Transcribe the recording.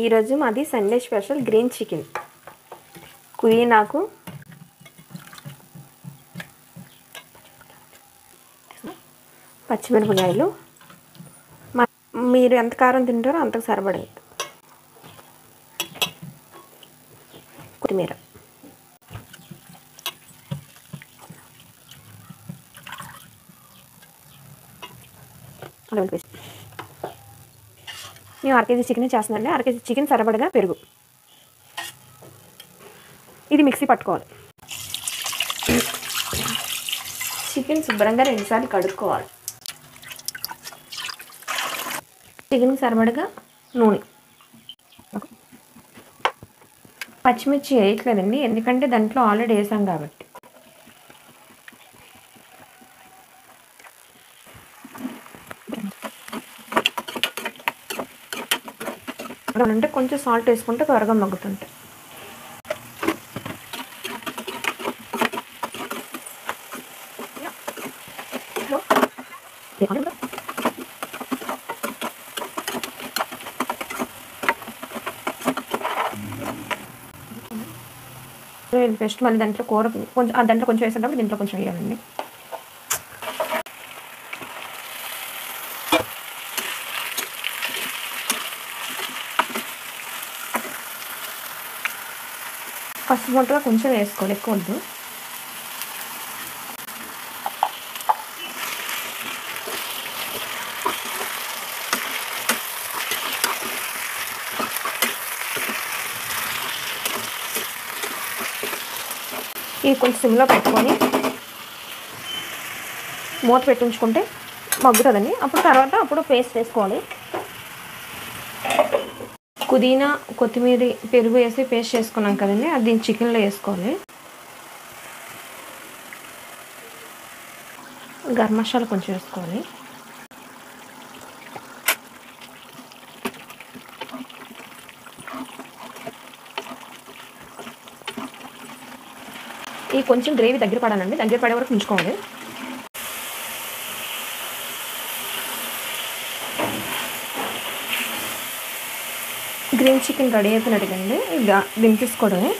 ఈరోజు మాది Sunday special green chicken. పుదీనాకు పచ్చిమిరపకాయలు, మీరు ఎంత కారం తింటారో అంతకు సరిపడే కొత్తిమీర, అల్లం పేస్ట్. నేను 1/2 కేజీ చికెన్ చేస్తున్నానండి. 1/2 కేజీ చికెన్ సరిపడగా పెరుగు. ఇది మిక్సీ పట్టుకోవాలి. చికెన్ శుభ్రంగా 2 సార్లు కడుక్కోవాలి. చికెన్ సరిపడగా నూనె. పచ్చిమిర్చి వేయట్లేదండి, ఎందుకంటే దాంట్లో ఆల్రెడీ వేసాం కాబట్టి. అంటే కొంచెం సాల్ట్ వేసుకుంటే త్వరగా మగ్గుతుంటాయి. పేస్ట్ మళ్ళీ దాంట్లో కూర కొంచెం దాంట్లో కొంచెం వేసేటప్పుడు దీంట్లో కొంచెం వేయాలండి. ఫస్ట్ మొట్టగా కొంచెం వేసుకోవాలి, ఎక్కువ వద్దు. ఇది కొంచెం సిమ్లో పెట్టుకొని మూత పెట్టించుకుంటే మగ్గుతుందండి. అప్పుడు పేస్ట్ వేసుకోవాలి. పుదీనా, కొత్తిమీర, పెరుగు వేసి పేస్ట్ చేసుకున్నాం కదండి, అది చికెన్లో వేసుకోవాలి. గరం మసాలా కొంచెం వేసుకోవాలి. ఈ కొంచెం గ్రేవీ దగ్గర పడాలండి, దగ్గర పడే వరకు ఉంచుకోవాలి. గ్రీన్ చికెన్ రెడీ అయిపోయినట్టుగా అండి, దింపేసుకోవడమే.